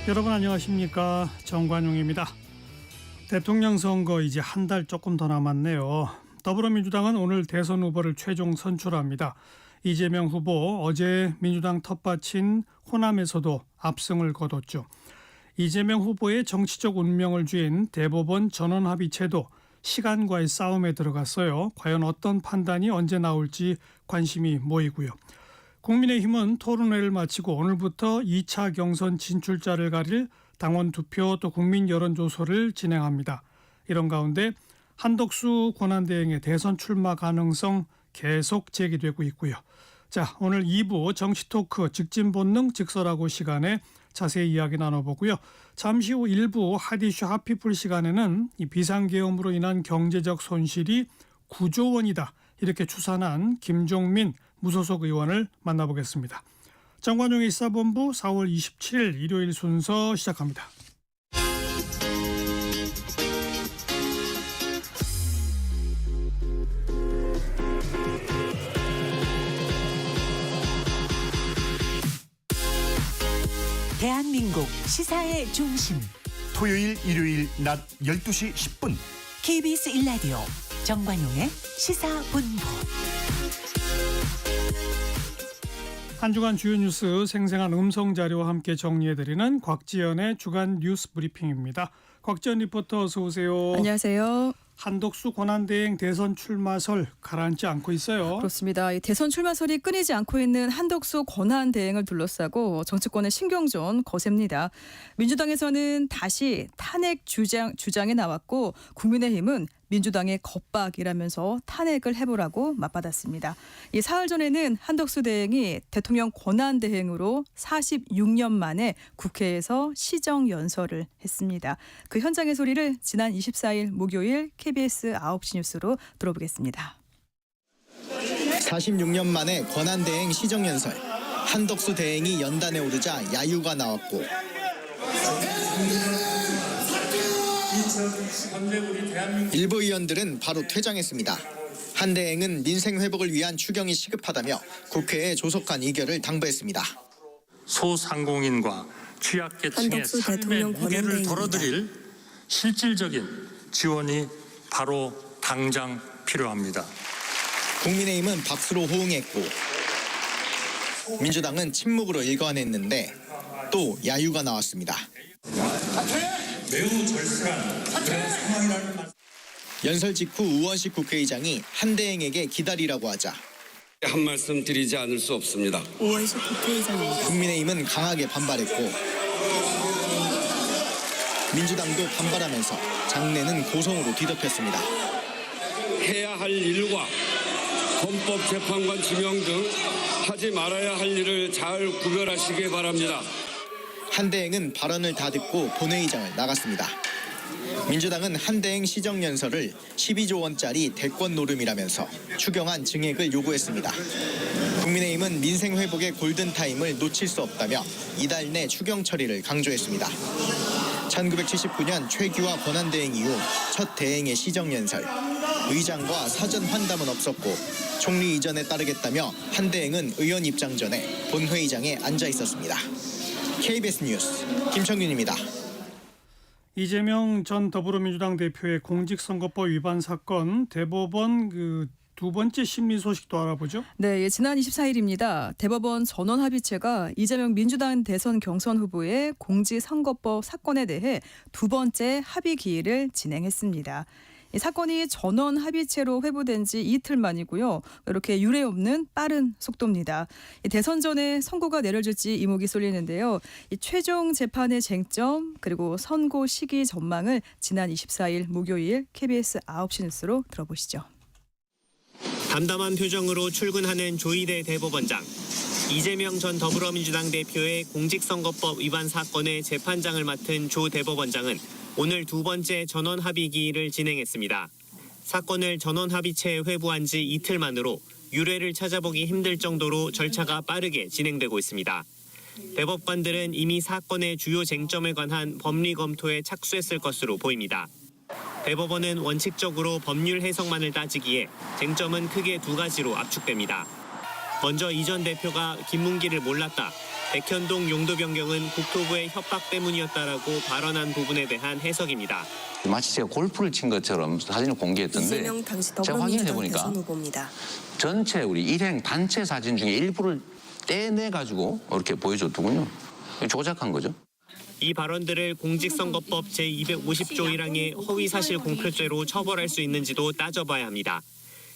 여러분 안녕하십니까, 정관용입니다. 대통령 선거 이제 한 달 조금 더 남았네요. 더불어민주당은 오늘 대선 후보를 최종 선출합니다. 이재명 후보 어제 민주당 텃밭인 호남에서도 압승을 거뒀죠. 이재명 후보의 정치적 운명을 쥐인 대법원 전원합의체도 시간과의 싸움에 들어갔어요. 과연 어떤 판단이 언제 나올지 관심이 모이고요. 국민의힘은 토론회를 마치고 오늘부터 2차 경선 진출자를 가릴 당원 투표 또 국민 여론조사를 진행합니다. 이런 가운데 한덕수 권한대행의 대선 출마 가능성 계속 제기되고 있고요. 자, 오늘 2부 정치토크 직진본능 직설하고 시간에 자세히 이야기 나눠보고요. 잠시 후 1부 핫이슈 핫피플 시간에는 이 비상계엄으로 인한 경제적 손실이 9조 원이다, 이렇게 추산한 김종민 무소속 의원을 만나보겠습니다. 정관용의 시사본부 4월 27일 일요일 순서 시작합니다. 대한민국 시사의 중심 토요일 일요일 낮 12시 10분 KBS 1라디오 정관용의 시사본부. 한 주간 주요 뉴스 생생한 음성 자료와 함께 정리해드리는 곽지연의 주간 뉴스 브리핑입니다. 곽지연 리포터 어서 오세요. 안녕하세요. 한덕수 권한대행 대선 출마설 가라앉지 않고 있어요. 그렇습니다. 이 대선 출마설이 끊이지 않고 있는 한덕수 권한대행을 둘러싸고 정치권의 신경전 거셉니다. 민주당에서는 다시 탄핵 주장이 나왔고 국민의힘은 민주당의 겁박이라면서 탄핵을 해보라고 맞받았습니다. 이 사흘 전에는 한덕수 대행이 대통령 권한대행으로 46년 만에 국회에서 시정연설을 했습니다. 그 현장의 소리를 지난 24일 목요일 KBS 9시 뉴스로 들어보겠습니다. 46년 만에 권한대행 시정연설. 한덕수 대행이 연단에 오르자 야유가 나왔고 일부 의원들은 바로 퇴장했습니다. 한 대행은 민생 회복을 위한 추경이 시급하다며 국회에 조속한 의결을 당부했습니다. 소상공인과 취약계층의 삶의 무게를 덜어드릴 실질적인 지원이 바로 당장 필요합니다. 국민의힘은 박수로 호응했고 민주당은 침묵으로 일관했는데 또 야유가 나왔습니다. 매우 절실한 그런 상황이라는 말. 연설 직후 우원식 국회의장이 한 대행에게 기다리라고 하자 한 말씀 드리지 않을 수 없습니다. 우원식 국회의장입니다. 국민의힘은 강하게 반발했고 민주당도 반발하면서 장내는 고성으로 뒤덮였습니다. 해야 할 일과 헌법재판관 지명 등 하지 말아야 할 일을 잘 구별하시기 바랍니다. 한 대행은 발언을 다 듣고 본회의장을 나갔습니다. 민주당은 한 대행 시정연설을 12조 원짜리 대권 노름이라면서 추경안 증액을 요구했습니다. 국민의힘은 민생 회복의 골든타임을 놓칠 수 없다며 이달 내 추경 처리를 강조했습니다. 1979년 최규하 권한대행 이후 첫 대행의 시정연설. 의장과 사전 환담은 없었고 총리 이전에 따르겠다며 한 대행은 의원 입장 전에 본회의장에 앉아 있었습니다. KBS 뉴스 김청균입니다. 이재명 전 더불어민주당 대표의 공직선거법 위반 사건 대법원 두 번째 심리 소식도 알아보죠. 네, 지난 24일입니다. 대법원 전원합의체가 이재명 민주당 대선 경선 후보의 공직선거법 사건에 대해 두 번째 합의 기일을 진행했습니다. 이 사건이 전원 합의체로 회부된 지 이틀 만이고요. 이렇게 유례 없는 빠른 속도입니다. 대선 전에 선고가 내려질지 이목이 쏠리는데요. 이 최종 재판의 쟁점 그리고 선고 시기 전망을 지난 24일 목요일 KBS 9시 뉴스로 들어보시죠. 담담한 표정으로 출근하는 조희대 대법원장. 이재명 전 더불어민주당 대표의 공직선거법 위반 사건의 재판장을 맡은 조 대법원장은 오늘 두 번째 전원합의기일을 진행했습니다. 사건을 전원합의체에 회부한 지 이틀 만으로 유례를 찾아보기 힘들 정도로 절차가 빠르게 진행되고 있습니다. 대법관들은 이미 사건의 주요 쟁점에 관한 법리 검토에 착수했을 것으로 보입니다. 대법원은 원칙적으로 법률 해석만을 따지기에 쟁점은 크게 두 가지로 압축됩니다. 먼저 이 전 대표가 김문기를 몰랐다, 백현동 용도 변경은 국토부의 협박 때문이었다라고 발언한 부분에 대한 해석입니다. 마치 제가 골프를 친 것처럼 사진을 공개했던데 이재명 당시 제가 확인해 더불어민주당 보니까 대선 후보입니다. 전체 우리 일행 단체 사진 중에 일부를 떼내 가지고 이렇게 보여줬더군요. 조작한 거죠. 이 발언들을 공직선거법 제250조 1항의 허위사실 공표죄로 처벌할 수 있는지도 따져봐야 합니다.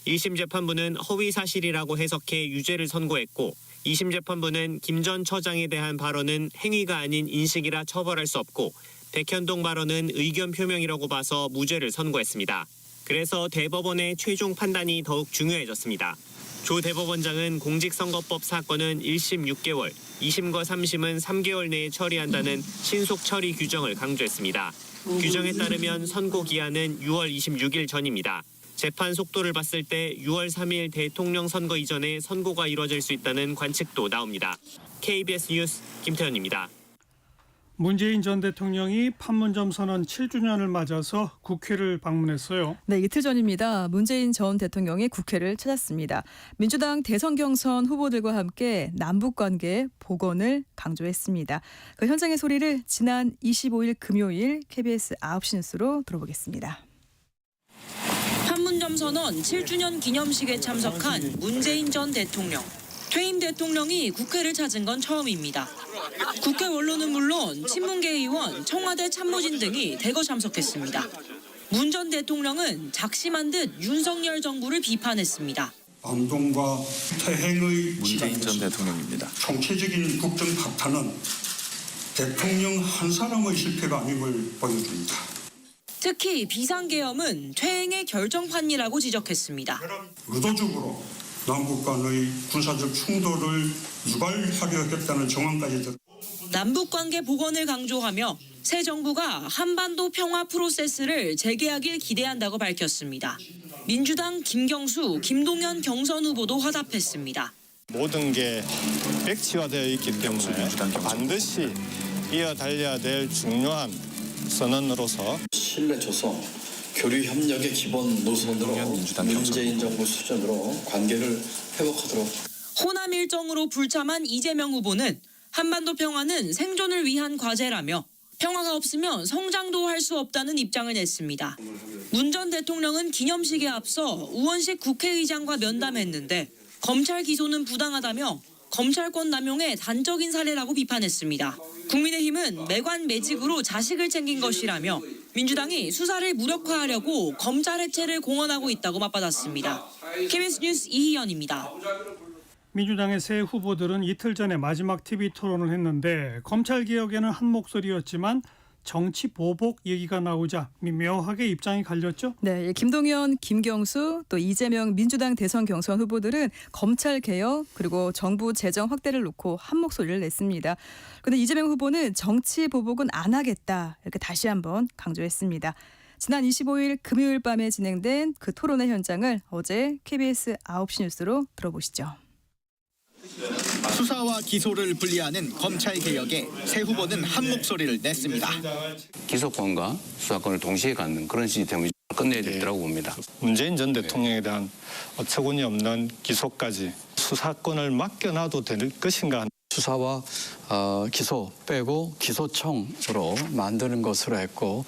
1심 재판부는 허위사실이라고 해석해 유죄를 선고했고 2심 재판부는 김 전 처장에 대한 발언은 행위가 아닌 인식이라 처벌할 수 없고 백현동 발언은 의견 표명이라고 봐서 무죄를 선고했습니다. 그래서 대법원의 최종 판단이 더욱 중요해졌습니다. 조 대법원장은 공직선거법 사건은 1심 6개월, 2심과 3심은 3개월 내에 처리한다는 신속 처리 규정을 강조했습니다. 규정에 따르면 선고 기한은 6월 26일 전입니다. 재판 속도를 봤을 때 6월 3일 대통령 선거 이전에 선고가 이뤄질 수 있다는 관측도 나옵니다. KBS 뉴스 김태현입니다. 문재인 전 대통령이 판문점 선언 7주년을 맞아서 국회를 방문했어요. 네, 이틀 전입니다. 문재인 전 대통령이 국회를 찾았습니다. 민주당 대선 경선 후보들과 함께 남북관계 복원을 강조했습니다. 그 현장의 소리를 지난 25일 금요일 KBS 9시 뉴스로 들어보겠습니다. 판문점 선언 7주년 기념식에 참석한 문재인 전 대통령. 퇴임 대통령이 국회를 찾은 건 처음입니다. 국회 원로는 물론 친문계 의원, 청와대 참모진 등이 대거 참석했습니다. 문 전 대통령은 작심한 듯 윤석열 정부를 비판했습니다. 반동과 퇴행의 문재인 전 대통령입니다. 총체적인 국정 박탈은 대통령 한 사람의 실패가 아님을 보여줍니다. 특히 비상계엄은 퇴행의 결정판이라고 지적했습니다. 의도적으로 남북 간의 군사적 충돌을 유발하려 했다는 정황까지 남북관계 복원을 강조하며 새 정부가 한반도 평화 프로세스를 재개하길 기대한다고 밝혔습니다. 민주당 김경수, 김동연 경선 후보도 화답했습니다. 모든 게 백지화되어 있기 때문에 반드시 이어달려야 될 중요한 선언으로서 신뢰 조성, 교류 협력의 기본 노선으로 문재인 정부 수준으로 관계를 회복하도록. 호남 일정으로 불참한 이재명 후보는 한반도 평화는 생존을 위한 과제라며 평화가 없으면 성장도 할 수 없다는 입장을 냈습니다. 문 전 대통령은 기념식에 앞서 우원식 국회의장과 면담했는데 검찰 기소는 부당하다며 검찰권 남용의 단적인 사례라고 비판했습니다. 국민의힘은 매관 매직으로 자식을 챙긴 것이라며 민주당이 수사를 무력화하려고 검찰 해체를 공언하고 있다고 맞받았습니다. KBS 뉴스 이희연입니다. 민주당의 새 후보들은 이틀 전에 마지막 TV 토론을 했는데 검찰개혁에는 한 목소리였지만 정치 보복 얘기가 나오자 미묘하게 입장이 갈렸죠. 네, 김동연, 김경수 또 이재명 민주당 대선 경선 후보들은 검찰 개혁 그리고 정부 재정 확대를 놓고 한 목소리를 냈습니다. 그런데 이재명 후보는 정치 보복은 안 하겠다 이렇게 다시 한번 강조했습니다. 지난 25일 금요일 밤에 진행된 그 토론의 현장을 어제 KBS 9시 뉴스로 들어보시죠. 수사와 기소를 분리하는 검찰 개혁에 새 후보는 한 목소리를 냈습니다. 기소권과 수사권을 동시에 갖는 그런 시스템을 끝내야 되더라고 봅니다. 문재인 전 대통령에 대한 어처구니 없는 기소까지 수사권을 맡겨놔도 될 것인가. 수사와 기소 빼고 기소청으로 만드는 것으로 했고.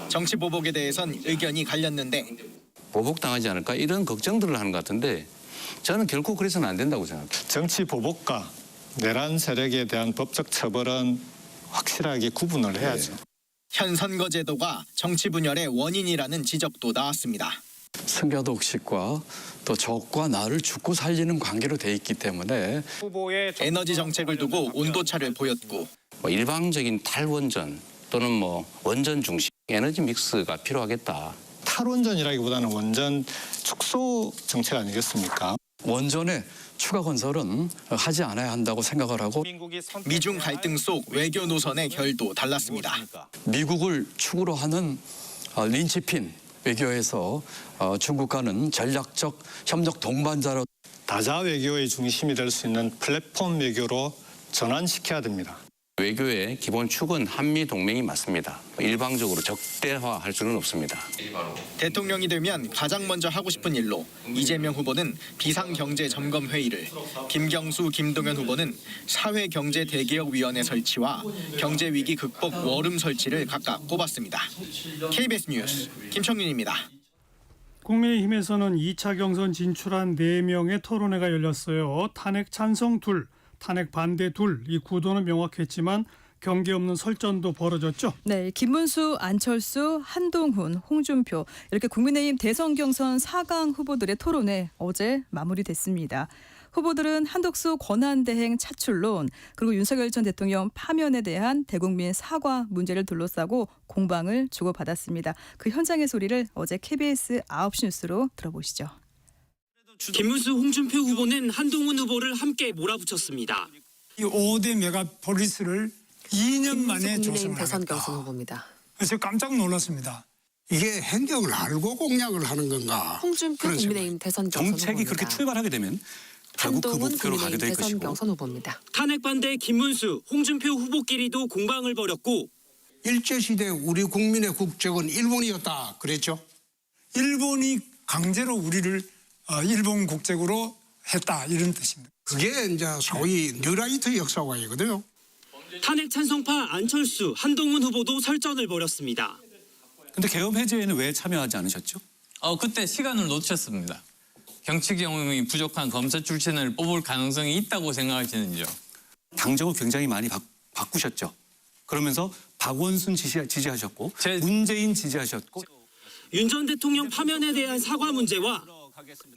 정치 보복에 대해선 의견이 갈렸는데 보복당하지 않을까 이런 걱정들을 하는 것 같은데 저는 결코 그래서는 안 된다고 생각합니다. 정치 보복과 내란 세력에 대한 법적 처벌은 확실하게 구분을 해야죠. 현 선거제도가 정치 분열의 원인이라는 지적도 나왔습니다. 승가독식과 또 적과 나를 죽고 살리는 관계로 돼 있기 때문에 에너지 정책을 두고 온도차를 보였고 일방적인 탈원전 또는 원전 중심 에너지 믹스가 필요하겠다. 탈원전이라기보다는 원전 축소 정책 아니겠습니까? 원전의 추가 건설은 하지 않아야 한다고 생각을 하고 미중 갈등 속 외교 노선의 결도 달랐습니다. 미국을 축으로 하는 린치핀 외교에서 중국과는 전략적 협력 동반자로 다자 외교의 중심이 될 수 있는 플랫폼 외교로 전환시켜야 됩니다. 외교의 기본 축은 한미 동맹이 맞습니다. 일방적으로 적대화할 수는 없습니다. 대통령이 되면 가장 먼저 하고 싶은 일로 이재명 후보는 비상경제점검회의를, 김경수, 김동연 후보는 사회경제대개혁위원회 설치와 경제위기 극복 워룸 설치를 각각 꼽았습니다. KBS 뉴스 김청윤입니다. 국민의힘에서는 2차 경선 진출한 4명의 토론회가 열렸어요. 탄핵 찬성 둘, 탄핵 반대 둘, 이 구도는 명확했지만 경계 없는 설전도 벌어졌죠. 네, 김문수, 안철수, 한동훈, 홍준표 이렇게 국민의힘 대선 경선 4강 후보들의 토론회 어제 마무리됐습니다. 후보들은 한덕수 권한대행 차출론 그리고 윤석열 전 대통령 파면에 대한 대국민 사과 문제를 둘러싸고 공방을 주고받았습니다. 그 현장의 소리를 어제 KBS 9시 뉴스로 들어보시죠. 김문수, 홍준표 후보는 한동훈 후보를 함께 몰아붙였습니다. 이 5대 메가폴리스를 2년 만에 조성하겠다. 대선 경선 후보입니다. 그래서 깜짝 놀랐습니다. 이게 행정을 알고 공약을 하는 건가? 홍준표 국민의힘 대선 경선 정책이 후보입니다. 그렇게 출발하게 되면 결국 그 한동훈 목표로 가게 국민의힘 될 대선 것이고. 경선 후보입니다. 탄핵 반대 김문수, 홍준표 후보끼리도 공방을 벌였고 일제시대 우리 국민의 국적은 일본이었다 그랬죠. 일본이 강제로 우리를 일본 국적으로 했다 이런 뜻입니다. 그게 이제 소위 뉴라이트 역사관이거든요. 탄핵 찬성파 안철수, 한동훈 후보도 설전을 벌였습니다. 근데 계엄 해제에는 왜 참여하지 않으셨죠? 그때 시간을 놓쳤습니다. 정치 경험이 부족한 검사 출신을 뽑을 가능성이 있다고 생각하시는지요? 당정을 굉장히 많이 바꾸셨죠. 그러면서 박원순 지지하셨고 문재인 지지하셨고 윤 전 대통령 파면에 대한 사과 문제와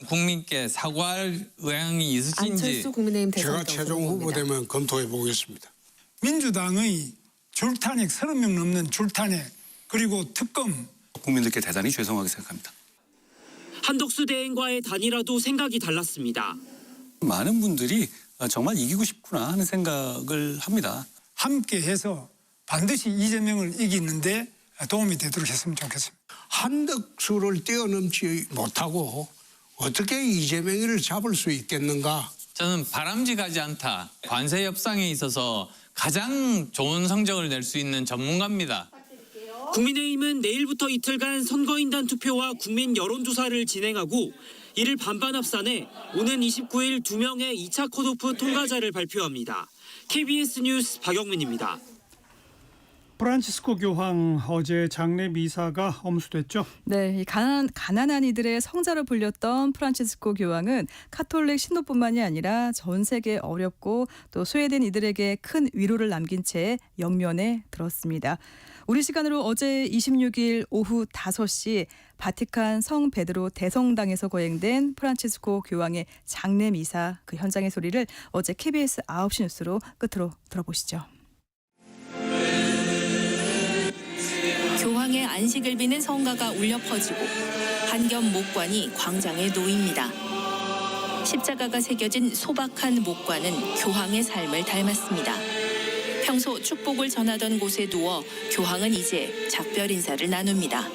국민께 사과할 의향이 있으신지. 안철수 국민의힘 대선 제가 경선 최종 후보 후보입니다. 되면 검토해 보겠습니다. 민주당의 줄탄핵 30명 넘는 줄탄핵 그리고 특검 국민들께 대단히 죄송하게 생각합니다. 한덕수 대행과의 단일화도 생각이 달랐습니다. 많은 분들이 정말 이기고 싶구나 하는 생각을 합니다. 함께해서 반드시 이재명을 이기는데 도움이 되도록 했으면 좋겠습니다. 한덕수를 뛰어넘지 못하고 어떻게 이재명을 잡을 수 있겠는가? 저는 바람직하지 않다. 관세 협상에 있어서 가장 좋은 성적을 낼 수 있는 전문가입니다. 국민의힘은 내일부터 이틀간 선거인단 투표와 국민 여론조사를 진행하고 이를 반반 합산해 오는 29일 2명의 2차 컷오프 통과자를 발표합니다. KBS 뉴스 박영민입니다. 프란치스코 교황 어제 장례 미사가 엄수됐죠. 네, 이 가난한 이들의 성자로 불렸던 프란치스코 교황은 카톨릭 신도뿐만이 아니라 전 세계 어렵고 또 소외된 이들에게 큰 위로를 남긴 채 영면에 들었습니다. 우리 시간으로 어제 26일 오후 5시 바티칸 성 베드로 대성당에서 거행된 프란치스코 교황의 장례 미사 그 현장의 소리를 어제 KBS 9시 뉴스로 끝으로 들어보시죠. 교황의 안식을 비는 성가가 울려 퍼지고 한겹 목관이 광장에 놓입니다. 십자가가 새겨진 소박한 목관은 교황의 삶을 닮았습니다. 평소 축복을 전하던 곳에 누워 교황은 이제 작별 인사를 나눕니다.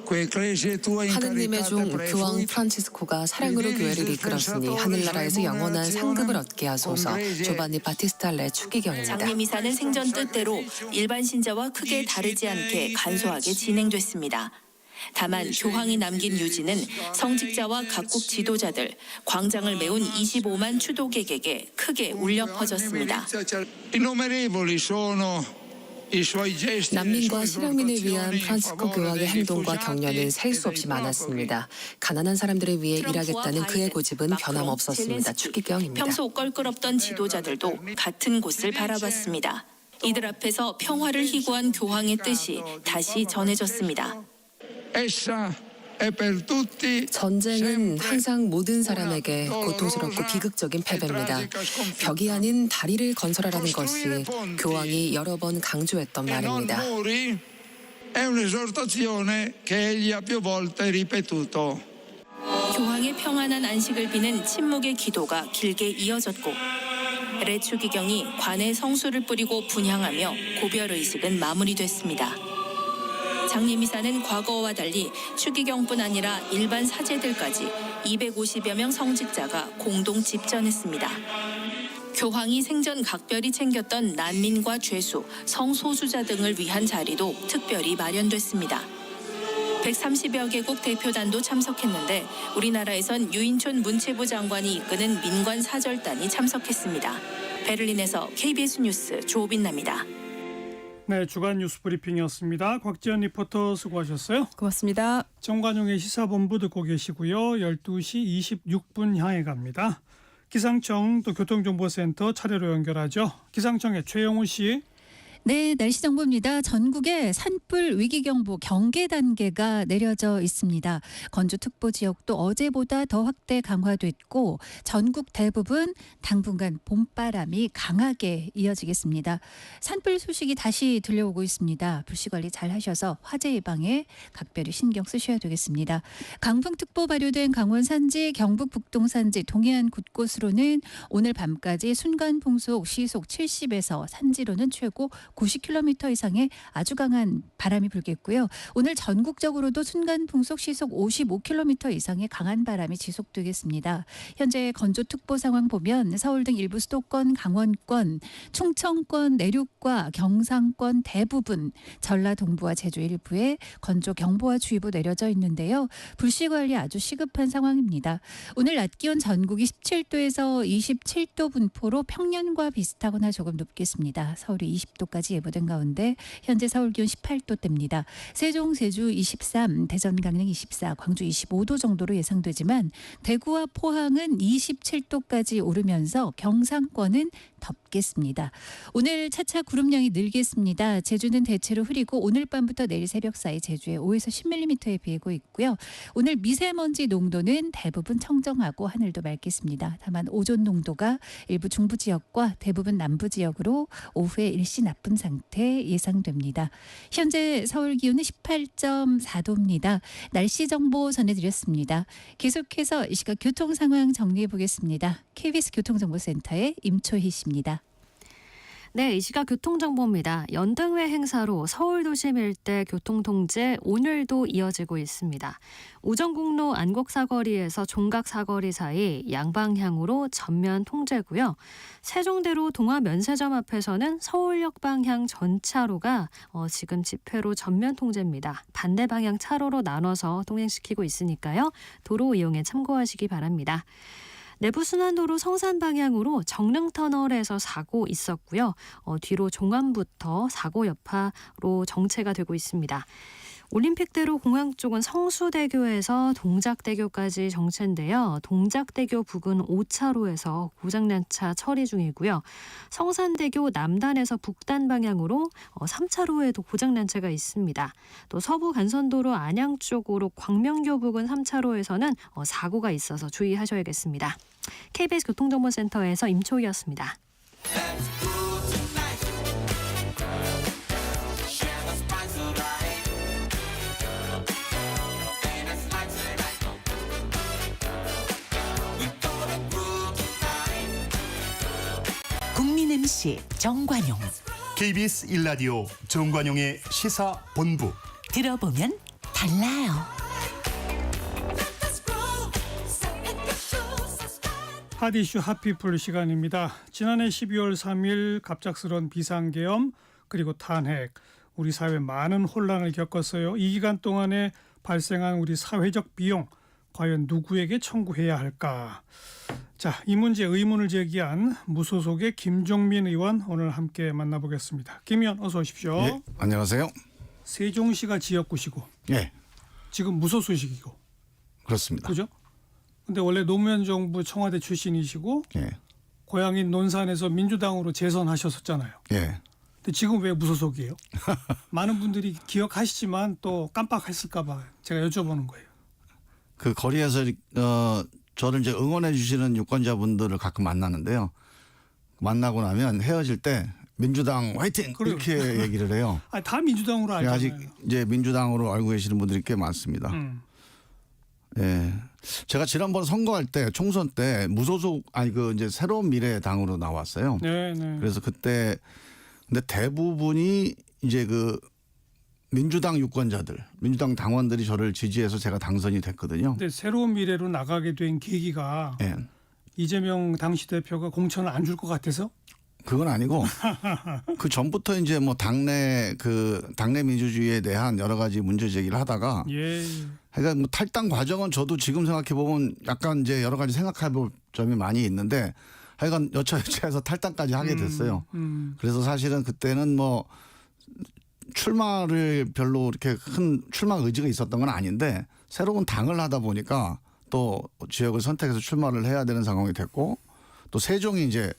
하느님의 종 교황 프란치스코가 사랑으로 교회를 이끌었으니 하늘나라에서 영원한 상급을 얻게 하소서. 조바니 바티스탈레 추기경입니다. 장례 미사는 생전 뜻대로 일반 신자와 크게 다르지 않게 간소하게 진행됐습니다. 다만 교황이 남긴 유지는 성직자와 각국 지도자들, 광장을 메운 25만 추도객에게 크게 울려 퍼졌습니다. 난민과 실향민을 위한 프란치스코 교황의 행동과 격려는 셀 수 없이 많았습니다. 가난한 사람들을 위해 일하겠다는 그의 고집은 변함없었습니다. 추기경입니다. 평소 껄끄럽던 지도자들도 같은 곳을 바라봤습니다. 이들 앞에서 평화를 희구한 교황의 뜻이 다시 전해졌습니다. 전쟁은 항상 모든 사람에게 고통스럽고 비극적인 패배입니다. 벽이 아닌 다리를 건설하라는 것이 교황이 여러 번 강조했던 말입니다. 교황의 평안한 안식을 비는 침묵의 기도가 길게 이어졌고 레 추기경이 관에 성수를 뿌리고 분향하며 고별의식은 마무리됐습니다. 장례미사는 과거와 달리 추기경뿐 아니라 일반 사제들까지 250여 명 성직자가 공동 집전했습니다. 교황이 생전 각별히 챙겼던 난민과 죄수, 성소수자 등을 위한 자리도 특별히 마련됐습니다. 130여 개국 대표단도 참석했는데 우리나라에선 유인촌 문체부 장관이 이끄는 민관 사절단이 참석했습니다. 베를린에서 KBS 뉴스 조빈나입니다. 네, 주간 뉴스 브리핑이었습니다. 곽지연 리포터 수고하셨어요. 고맙습니다. 정관용의 시사본부 듣고 계시고요. 12시 26분 향해 갑니다. 기상청 또 교통정보센터 차례로 연결하죠. 기상청의 최영우 씨. 네, 날씨 정보입니다. 전국에 산불 위기경보 경계 단계가 내려져 있습니다. 건조특보 지역도 어제보다 더 확대 강화됐고 전국 대부분 당분간 봄바람이 강하게 이어지겠습니다. 산불 소식이 다시 들려오고 있습니다. 불씨관리 잘 하셔서 화재 예방에 각별히 신경 쓰셔야 되겠습니다. 강풍특보 발효된 강원 산지, 경북 북동 산지, 동해안 곳곳으로는 오늘 밤까지 순간풍속 시속 70에서 산지로는 최고 90km 이상의 아주 강한 바람이 불겠고요. 오늘 전국적으로도 순간풍속 시속 55km 이상의 강한 바람이 지속되겠습니다. 현재 건조특보 상황 보면 서울 등 일부 수도권, 강원권, 충청권 내륙과 경상권 대부분, 전라 동부와 제주 일부에 건조경보와 주의보 내려져 있는데요. 불씨관리 아주 시급한 상황입니다. 오늘 낮 기온 전국이 17도에서 27도 분포로 평년과 비슷하거나 조금 높겠습니다. 서울이 20도까지 예보된 가운데 현재 서울 기온 18도대입니다. 세종, 제주 23, 대전, 강릉 24, 광주 25도 정도로 예상되지만 대구와 포항은 27도까지 오르면서 경상권은 덥겠습니다. 오늘 차차 구름량이 늘겠습니다. 제주는 대체로 흐리고 오늘 밤부터 내일 새벽 사이 제주에 5에서 10mm에 비고 있고요. 오늘 미세먼지 농도는 대부분 청정하고 하늘도 맑겠습니다. 다만 오존 농도가 일부 중부 지역과 대부분 남부 지역으로 오후에 일시 나쁜 상태 예상됩니다. 현재 서울 기온은 18.4도입니다. 날씨 정보 전해드렸습니다. 계속해서 이 시각 교통 상황 정리해 보겠습니다. KBS 교통정보센터의 임초희 씨입니다. 네, 이 시각 교통정보입니다. 연등회 행사로 서울도심 일대 교통통제 오늘도 이어지고 있습니다. 우정국로 안곡사거리에서 종각사거리 사이 양방향으로 전면 통제고요. 세종대로 동화면세점 앞에서는 서울역 방향 전차로가 지금 집회로 전면 통제입니다. 반대 방향 차로로 나눠서 통행시키고 있으니까요. 도로 이용에 참고하시기 바랍니다. 내부순환도로 성산 방향으로 정릉터널에서 사고 있었고요. 뒤로 종암부터 사고 여파로 정체가 되고 있습니다. 올림픽대로 공항 쪽은 성수대교에서 동작대교까지 정체인데요. 동작대교 부근 5차로에서 고장난 차 처리 중이고요. 성산대교 남단에서 북단 방향으로 3차로에도 고장난 차가 있습니다. 또 서부 간선도로 안양 쪽으로 광명교 부근 3차로에서는 사고가 있어서 주의하셔야겠습니다. KBS 교통정보센터에서 임초희였습니다. 국민 MC 정관용. KBS 1라디오 정관용의 시사본부. 들어보면 달라요. 핫이슈 핫피플 시간입니다. 지난해 12월 3일 갑작스러운 비상계엄 그리고 탄핵, 우리 사회 많은 혼란을 겪었어요. 이 기간 동안에 발생한 우리 사회적 비용 과연 누구에게 청구해야 할까? 자, 이 문제 의문을 제기한 무소속의 김종민 의원 오늘 함께 만나보겠습니다. 김 의원 어서 오십시오. 예, 안녕하세요. 세종시가 지역구시고 예, 지금 무소속이고 그렇습니다. 그죠? 근데 원래 노무현 정부 청와대 출신이시고 예, 고향인 논산에서 민주당으로 재선하셨었잖아요. 예. 근데 지금 왜 무소속이에요? 많은 분들이 기억하시지만 또 깜빡했을까 봐 제가 여쭤보는 거예요. 그 거리에서 저를 이제 응원해 주시는 유권자분들을 가끔 만나는데요. 만나고 나면 헤어질 때 민주당 화이팅 이렇게 얘기를 해요. 아니, 다 민주당으로 알잖아요. 아직 이제 민주당으로 알고 계시는 분들이 꽤 많습니다. 예, 제가 지난번 선거할 때 총선 때 무소속 이제 새로운 미래당으로 나왔어요. 네. 그래서 그때 근데 대부분이 이제 그 민주당 유권자들, 민주당 당원들이 저를 지지해서 제가 당선이 됐거든요. 근데 새로운 미래로 나가게 된 계기가 예. 이재명 당시 대표가 공천을 안 줄 것 같아서? 그건 아니고 그 전부터 이제 뭐 당내 민주주의에 대한 여러 가지 문제 제기를 하다가 예. 그러니까 뭐 탈당 과정은 저도 지금 생각해 보면 약간 이제 여러 가지 생각해 볼 점이 많이 있는데 하여간 여차여차해서 탈당까지 하게 됐어요. 그래서 사실은 그때는 뭐 출마를 별로 이렇게 큰 출마 의지가 있었던 건 아닌데 새로운 당을 하다 보니까 또 지역을 선택해서 출마를 해야 되는 상황이 됐고 또 세종이 이제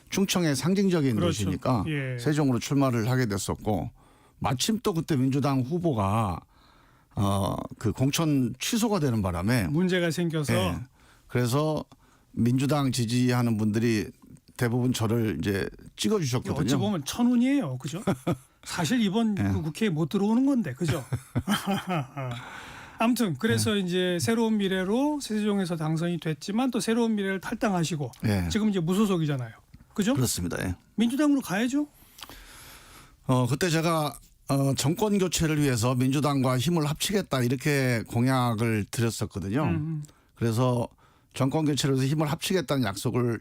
충청의 상징적인 그렇죠. 도시니까 예. 세종으로 출마를 하게 됐었고 마침 또 그때 민주당 후보가 그 공천 취소가 되는 바람에 문제가 생겨서 예. 그래서 민주당 지지하는 분들이 대부분 저를 이제 찍어주셨거든요. 어찌 보면 천운이에요, 그죠? 사실 이번 예. 그 국회에 못 들어오는 건데, 그죠? 아무튼 그래서 이제 새로운 미래로 세종에서 당선이 됐지만 또 새로운 미래를 탈당하시고 예. 지금 이제 무소속이잖아요, 그죠? 그렇습니다. 예. 민주당으로 가야죠. 그때 제가 정권 교체를 위해서 민주당과 힘을 합치겠다 이렇게 공약을 드렸었거든요. 그래서 정권 교체를 위해서 힘을 합치겠다는 약속을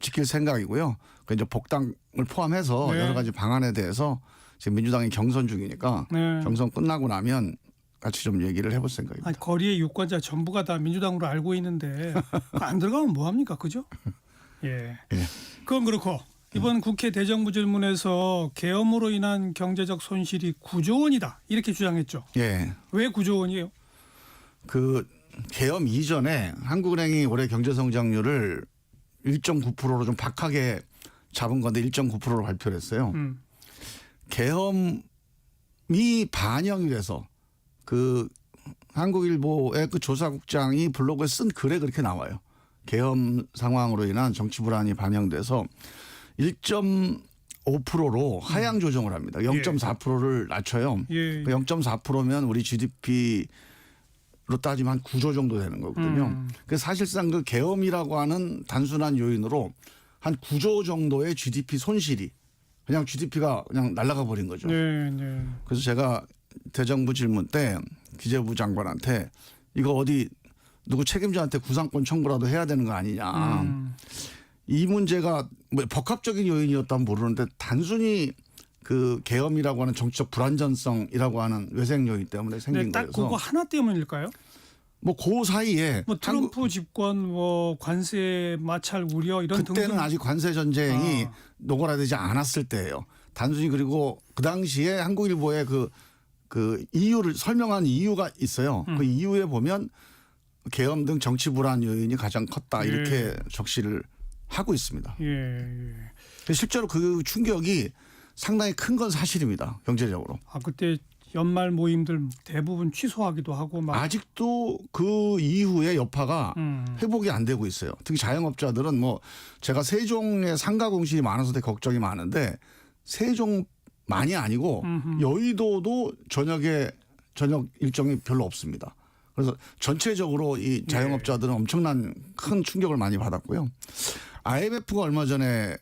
지킬 생각이고요. 그 이제 복당을 포함해서 네. 여러 가지 방안에 대해서 지금 민주당이 경선 중이니까 네. 경선 끝나고 나면 같이 좀 얘기를 해볼 생각입니다. 아니, 거리의 유권자 전부가 다 민주당으로 알고 있는데 안 들어가면 뭐 합니까, 그죠? 예. 그건 그렇고 이번 국회 대정부질문에서 계엄으로 인한 경제적 손실이 9조 원이다 이렇게 주장했죠. 예. 왜 9조 원이에요? 그 계엄 이전에 한국은행이 올해 경제 성장률을 1.9%로 좀 박하게 잡은 건데 1.9%로 발표를 했어요. 계엄이 반영이 돼서 그 한국일보의 그 조사국장이 블로그에 쓴 글에 그렇게 나와요. 계엄 상황으로 인한 정치 불안이 반영돼서 1.5%로 하향 조정을 합니다. 0.4%를 낮춰요. 예. 0.4%면 우리 GDP로 따지면 한 9조 정도 되는 거거든요. 그래서 사실상 그 계엄이라고 하는 단순한 요인으로 한 9조 정도의 GDP 손실이 그냥 GDP가 그냥 날아가 버린 거죠. 네, 네. 그래서 제가 대정부 질문 때 기재부 장관한테 이거 어디 누구 책임자한테 구상권 청구라도 해야 되는 거 아니냐. 이 문제가 뭐 복합적인 요인이었다면 모르는데 단순히 그 계엄이라고 하는 정치적 불안전성이라고 하는 외생 요인 때문에 생긴 네, 딱 거여서 그거 하나 때문일까요? 뭐 그 사이에 뭐 트럼프 집권 뭐 관세 마찰 우려 이런 그때는 등등. 아직 관세 전쟁이 노골화되지 않았을 때예요. 단순히 그리고 그 당시에 한국일보에 그 이유를 설명한 이유가 있어요. 그 이유에 보면 계엄 등 정치 불안 요인이 가장 컸다 이렇게 적시를 하고 있습니다. 예. 실제로 그 충격이 상당히 큰 건 사실입니다. 경제적으로. 아 그때 연말 모임들 대부분 취소하기도 하고 막 아직도 그 이후에 여파가 회복이 안 되고 있어요. 특히 자영업자들은 뭐 제가 세종에 상가 공실이 많아서 되게 걱정이 많은데 세종만이 아니고 여의도도 저녁 일정이 별로 없습니다. 그래서 전체적으로 이 자영업자들은 엄청난 큰 충격을 많이 받았고요. IMF가 얼마 전에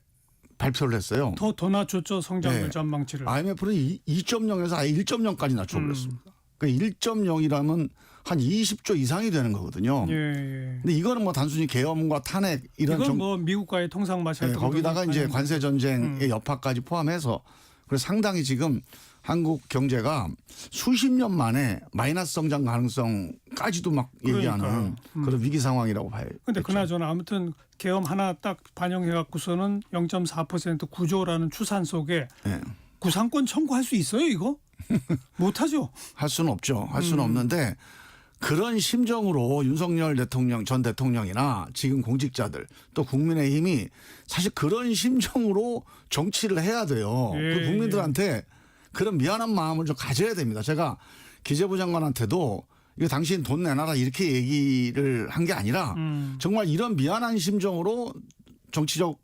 발표를 했어요. 더 낮췄죠 성장률 네. 전망치를. IMF는 2.0에서 아예 1.0까지 낮춰버렸습니다. 그러니까 1.0이라면 한 20조 이상이 되는 거거든요. 예. 근데 이거는 뭐 단순히 계엄과 탄핵 이런 이건 뭐 미국과의 통상 마찰 네, 거기다가 이제 관세 전쟁의 여파까지 포함해서 그래서 상당히 지금 한국 경제가 수십 년 만에 마이너스 성장 가능성까지도 막 얘기하는 그런 위기 상황이라고 봐요. 근데 그나저나 아무튼 계엄 하나 딱 반영해 갖고서는 0.4% 구조라는 추산 속에 구상권 청구할 수 있어요, 이거? 못 하죠. 할 수는 없죠. 할 수는 없는데 그런 심정으로 윤석열 대통령 전 대통령이나 지금 공직자들 또 국민의힘이 사실 그런 심정으로 정치를 해야 돼요. 그 국민들한테 그런 미안한 마음을 좀 가져야 됩니다. 제가 기재부 장관한테도 이거 당신 돈 내놔라 이렇게 얘기를 한 게 아니라 정말 이런 미안한 심정으로 정치적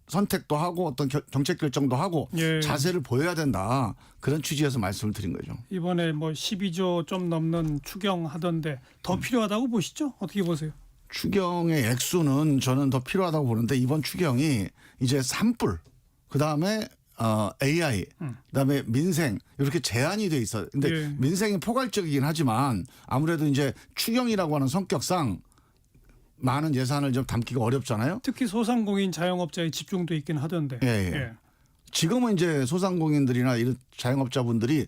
선택도 하고 어떤 정책 결정도 하고 자세를 보여야 된다. 그런 취지에서 말씀을 드린 거죠. 이번에 뭐 12조 좀 넘는 추경하던데 더 필요하다고 보시죠? 어떻게 보세요? 추경의 액수는 저는 더 필요하다고 보는데 이번 추경이 이제 산불 그다음에 AI 그다음에 민생 이렇게 제한이 돼 있어요. 근데 민생이 포괄적이긴 하지만 아무래도 이제 추경이라고 하는 성격상 많은 예산을 좀 담기가 어렵잖아요. 특히 소상공인 자영업자에 집중돼 있긴 하던데. 예. 지금은 이제 소상공인들이나 이런 자영업자분들이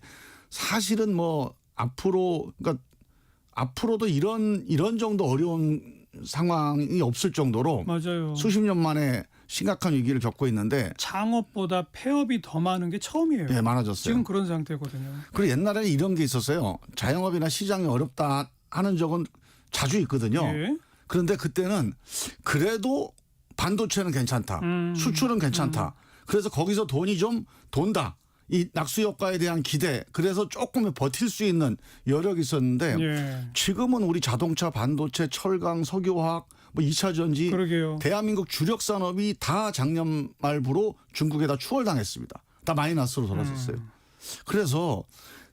사실은 뭐 그러니까 앞으로도 이런 정도 어려운 상황이 없을 정도로 맞아요. 수십 년 만에 심각한 위기를 겪고 있는데 창업보다 폐업이 더 많은 게 처음이에요. 예, 많아졌어요. 지금 그런 상태거든요. 그리고 옛날에는 이런 게 있었어요. 자영업이나 시장이 어렵다 하는 적은 자주 있거든요. 예. 그런데 그때는 그래도 반도체는 괜찮다. 수출은 괜찮다. 그래서 거기서 돈이 좀 돈다. 이 낙수 효과에 대한 기대. 그래서 조금 버틸 수 있는 여력이 있었는데 예. 지금은 우리 자동차, 반도체, 철강, 석유화학, 뭐 2차 전지 그러게요. 대한민국 주력 산업이 다 작년 말부로 중국에다 추월당했습니다. 다 마이너스로 돌아섰어요. 그래서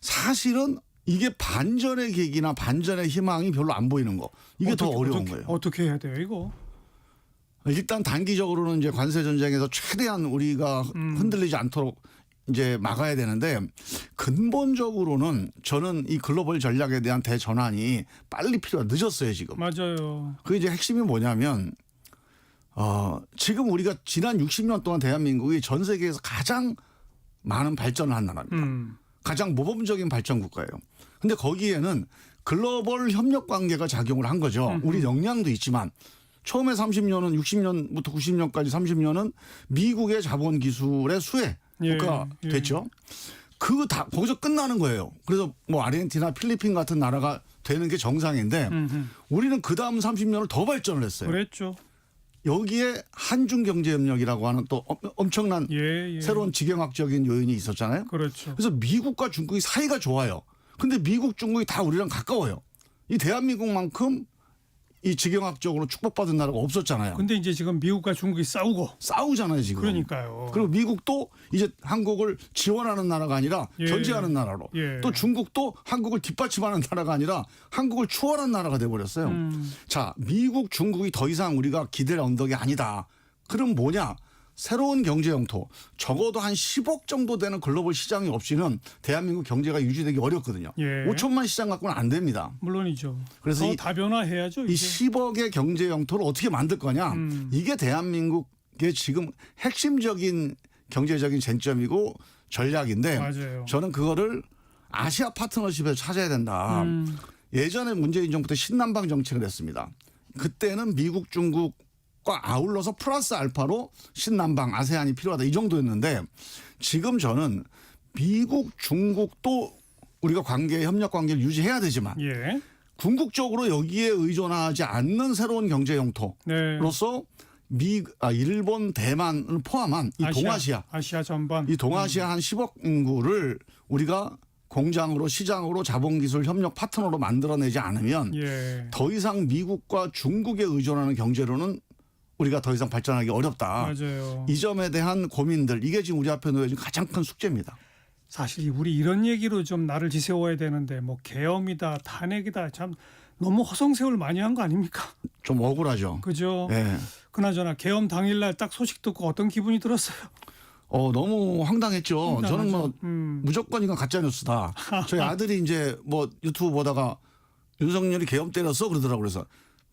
사실은 이게 반전의 계기나 반전의 희망이 별로 안 보이는 거. 이게 더 어려운 거예요. 어떻게 해야 돼요, 이거? 일단 단기적으로는 이제 관세 전쟁에서 최대한 우리가 흔들리지 않도록 이제 막아야 되는데 근본적으로는 저는 이 글로벌 전략에 대한 대전환이 빨리 늦었어요, 지금. 맞아요. 그 이제 핵심이 뭐냐면 지금 우리가 지난 60년 동안 대한민국이 전 세계에서 가장 많은 발전을 한 나라입니다. 가장 모범적인 발전 국가예요. 근데 거기에는 글로벌 협력 관계가 작용을 한 거죠. 우리 역량도 있지만 처음에 30년은 60년부터 90년까지 30년은 미국의 자본 기술의 수혜 국가 됐죠. 거기서 끝나는 거예요. 그래서 뭐 아르헨티나, 필리핀 같은 나라가 되는 게 정상인데 우리는 그 다음 30년을 더 발전을 했어요. 그랬죠. 여기에 한중 경제협력이라고 하는 또 엄청난 새로운 지경학적인 요인이 있었잖아요. 그렇죠. 그래서 미국과 중국이 사이가 좋아요. 근데 미국, 중국이 다 우리랑 가까워요. 이 대한민국만큼 이 지경학적으로 축복받은 나라가 없었잖아요. 근데 이제 지금 미국과 중국이 싸우잖아요, 지금. 그러니까요. 그리고 미국도 이제 한국을 지원하는 나라가 아니라 견제하는 나라로. 또 중국도 한국을 뒷받침하는 나라가 아니라 한국을 추월한 나라가 돼버렸어요. 자, 미국, 중국이 더 이상 우리가 기댈 언덕이 아니다. 그럼 뭐냐? 새로운 경제 영토, 적어도 한 10억 정도 되는 글로벌 시장이 없이는 대한민국 경제가 유지되기 어렵거든요. 5천만 시장 갖고는 안 됩니다. 물론이죠. 그래서 더 다변화해야죠. 이 10억의 경제 영토를 어떻게 만들 거냐. 이게 대한민국의 지금 핵심적인 경제적인 쟁점이고 전략인데 맞아요. 저는 그거를 아시아 파트너십에서 찾아야 된다. 예전에 문재인 정부 때 신남방 정책을 했습니다. 그때는 미국, 중국 과 아울러서 플러스 알파로 신남방 아세안이 필요하다 이 정도였는데 지금 저는 미국, 중국도 우리가 협력 관계를 유지해야 되지만 궁극적으로 여기에 의존하지 않는 새로운 경제 영토로서 일본, 대만을 포함한 이 아시아 전반 이 동아시아 한 10억 인구를 우리가 공장으로 시장으로 자본기술 협력 파트너로 만들어내지 않으면 더 이상 미국과 중국에 의존하는 경제로는 우리가 더 이상 발전하기 어렵다. 맞아요. 이 점에 대한 고민들 이게 지금 우리 앞에 놓여진 가장 큰 숙제입니다. 사실 우리 이런 얘기로 좀 나를 지새워야 되는데 뭐 계엄이다, 탄핵이다 참 너무 허송세월 많이 한 거 아닙니까? 좀 억울하죠. 그죠. 네. 그나저나 계엄 당일날 딱 소식 듣고 어떤 기분이 들었어요? 너무 황당했죠. 황당하죠. 저는 뭐 무조건 이건 가짜 뉴스다. 저희 아들이 이제 뭐 유튜브 보다가 윤석열이 계엄 때렸어 그러더라고요. 그래서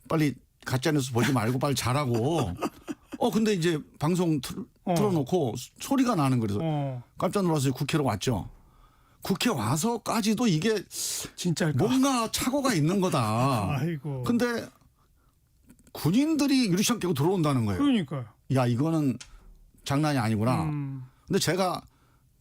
빨리 가짜 뉴스 보지 말고 빨리 자라고. 근데 이제 방송 틀어놓고 소리가 나는 거라서 깜짝 놀라서 국회로 왔죠. 국회 와서까지도 이게 진짜 뭔가 착오가 있는 거다. 아이고. 근데 군인들이 유리창 깨고 들어온다는 거예요. 그러니까요. 야 이거는 장난이 아니구나. 근데 제가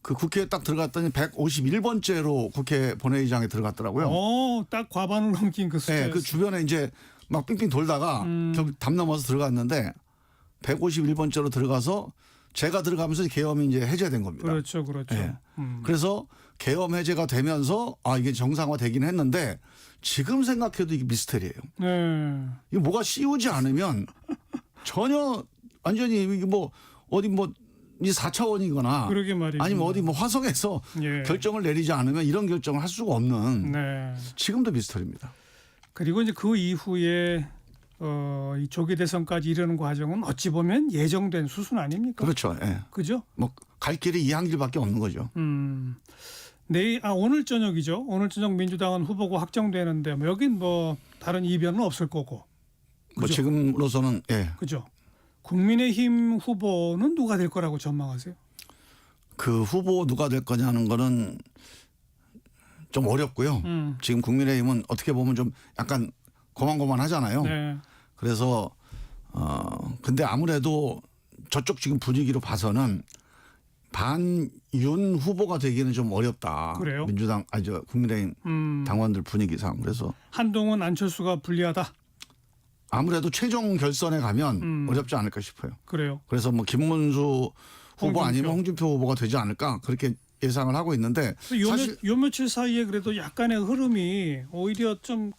그 국회에 딱 들어갔더니 151번째로 국회 본회의장에 들어갔더라고요. 딱 과반을 넘긴 그 숫자였어요. 네, 그 주변에 이제 막 삥삥 돌다가 결국 담 넘어서 들어갔는데 151번째로 들어가서 제가 들어가면서 계엄이 이제 해제된 겁니다. 그렇죠. 네. 그래서 계엄 해제가 되면서 이게 정상화되긴 했는데 지금 생각해도 이게 미스터리예요. 네. 이거 뭐가 씌우지 않으면 전혀 완전히 이게 뭐 어디 뭐 이 4차원이거나 그러게 말이죠. 아니면 어디 뭐 화성에서 결정을 내리지 않으면 이런 결정을 할 수가 없는 지금도 미스터리입니다. 그리고 이제 그 이후에 이 조기 대선까지 이르는 과정은 어찌 보면 예정된 수순 아닙니까? 그렇죠. 그죠? 뭐 갈 길이 이 한 길밖에 없는 거죠. 오늘 저녁이죠. 오늘 저녁 민주당은 후보가 확정되는데 여긴 뭐 다른 이변은 없을 거고. 뭐 그죠? 지금으로서는 예. 그죠? 국민의힘 후보는 누가 될 거라고 전망하세요? 그 후보 누가 될 거냐는 거는 좀 어렵고요. 지금 국민의힘은 어떻게 보면 좀 약간 고만고만하잖아요. 네. 그래서 근데 아무래도 저쪽 지금 분위기로 봐서는 반윤 후보가 되기는 좀 어렵다. 그래요? 민주당 국민의힘 당원들 분위기상. 그래서 한동훈 안철수가 불리하다. 아무래도 최종 결선에 가면 어렵지 않을까 싶어요. 그래요. 그래서 뭐 김문수 후보 홍준표. 아니면 홍준표 후보가 되지 않을까 그렇게 예상을 하고 있는데 사실 요 며칠 사이에 그래도 약간의 흐름이 오히려 좀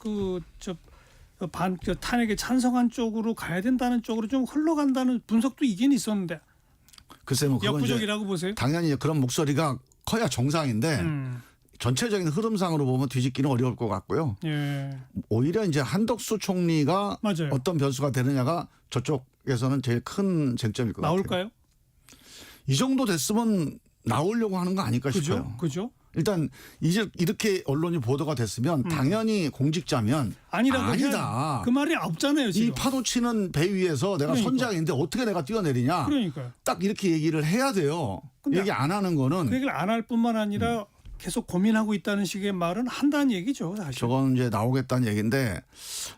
탄핵에 찬성한 쪽으로 가야 된다는 쪽으로 좀 흘러간다는 분석도 있긴 있었는데 글쎄 뭐 그건 역부족이라고 보세요? 당연히 그런 목소리가 커야 정상인데 전체적인 흐름상으로 보면 뒤집기는 어려울 것 같고요. 예. 오히려 이제 한덕수 총리가 맞아요. 어떤 변수가 되느냐가 저쪽에서는 제일 큰 쟁점일 것 같아요. 나올까요? 이 정도 됐으면 나오려고 하는 거 아닐까 싶어요. 그죠? 일단 이제 이렇게 언론이 보도가 됐으면 당연히 공직자면 아니라고 아니다. 그 말이 없잖아요. 지금. 이 파도 치는 배 위에서 내가 그러니까. 선장인데 어떻게 내가 뛰어내리냐. 그러니까요. 딱 이렇게 얘기를 해야 돼요. 얘기 안 하는 거는 그 얘기를 안 할 뿐만 아니라 계속 고민하고 있다는 식의 말은 한다는 얘기죠. 사실. 저건 이제 나오겠다는 얘기인데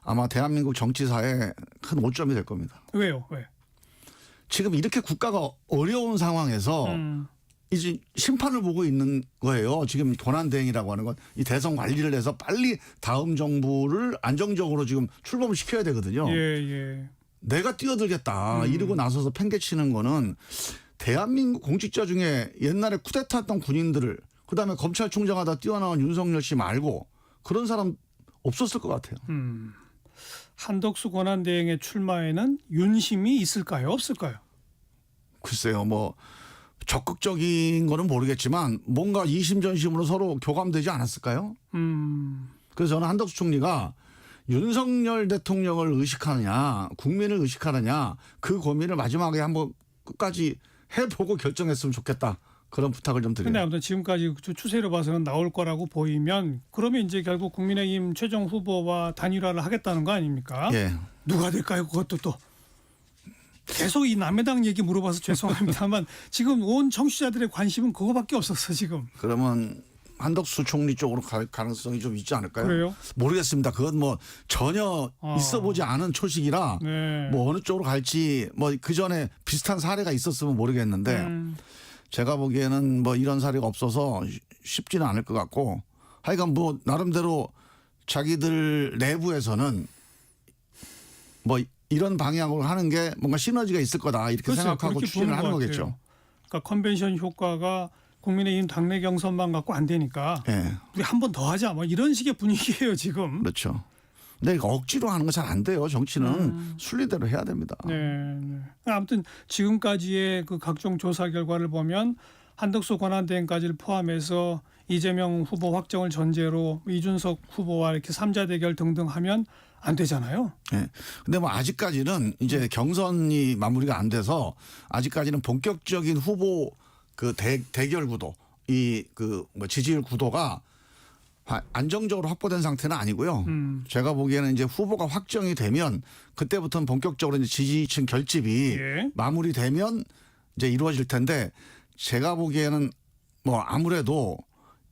아마 대한민국 정치사에 큰 오점이 될 겁니다. 왜요? 왜? 지금 이렇게 국가가 어려운 상황에서 이제 심판을 보고 있는 거예요. 지금 권한대행이라고 하는 건 이 대선 관리를 해서 빨리 다음 정부를 안정적으로 지금 출범을 시켜야 되거든요. 예. 내가 뛰어들겠다 이러고 나서서 팽개치는 거는 대한민국 공직자 중에 옛날에 쿠데타 했던 군인들을 그다음에 검찰총장 하다 뛰어나온 윤석열 씨 말고 그런 사람 없었을 것 같아요. 한덕수 권한대행의 출마에는 윤심이 있을까요? 없을까요? 글쎄요. 뭐 적극적인 거는 모르겠지만 뭔가 이심전심으로 서로 교감되지 않았을까요? 그래서 저는 한덕수 총리가 윤석열 대통령을 의식하느냐 국민을 의식하느냐 그 고민을 마지막에 한번 끝까지 해보고 결정했으면 좋겠다. 그런 부탁을 좀 드려요. 근데 아무튼 지금까지 추세로 봐서는 나올 거라고 보이면 그러면 이제 결국 국민의힘 최종 후보와 단일화를 하겠다는 거 아닙니까? 예. 누가 될까요? 그것도 또. 계속 이 남해당 얘기 물어봐서 죄송합니다만 지금 온 청취자들의 관심은 그거밖에 없었어 지금. 그러면 한덕수 총리 쪽으로 갈 가능성이 좀 있지 않을까요? 그래요? 모르겠습니다. 그건 뭐 전혀 있어보지 않은 초식이라 네. 뭐 어느 쪽으로 갈지 뭐 그 전에 비슷한 사례가 있었으면 모르겠는데 제가 보기에는 뭐 이런 사례가 없어서 쉽지는 않을 것 같고 하여간 뭐 나름대로 자기들 내부에서는 뭐 이런 방향으로 하는 게 뭔가 시너지가 있을 거다 이렇게 글쎄요, 생각하고 그렇게 추진을 보는 하는 것 거겠죠. 같아요. 그러니까 컨벤션 효과가 국민의힘 당내 경선만 갖고 안 되니까 예. 우리 한 번 더 하자 뭐 이런 식의 분위기예요 지금. 그렇죠. 근데 억지로 하는 거 잘 안 돼요. 정치는 순리대로 해야 됩니다. 네. 아무튼 지금까지의 그 각종 조사 결과를 보면 한덕수 권한대행까지를 포함해서 이재명 후보 확정을 전제로 이준석 후보와 이렇게 3자 대결 등등 하면 안 되잖아요. 네. 근데 뭐 아직까지는 이제 경선이 마무리가 안 돼서 아직까지는 본격적인 후보 그 대결 구도 이 그 뭐 지지율 구도가 안정적으로 확보된 상태는 아니고요. 제가 보기에는 이제 후보가 확정이 되면 그때부터는 본격적으로 이제 지지층 결집이 마무리되면 이제 이루어질 텐데 제가 보기에는 뭐 아무래도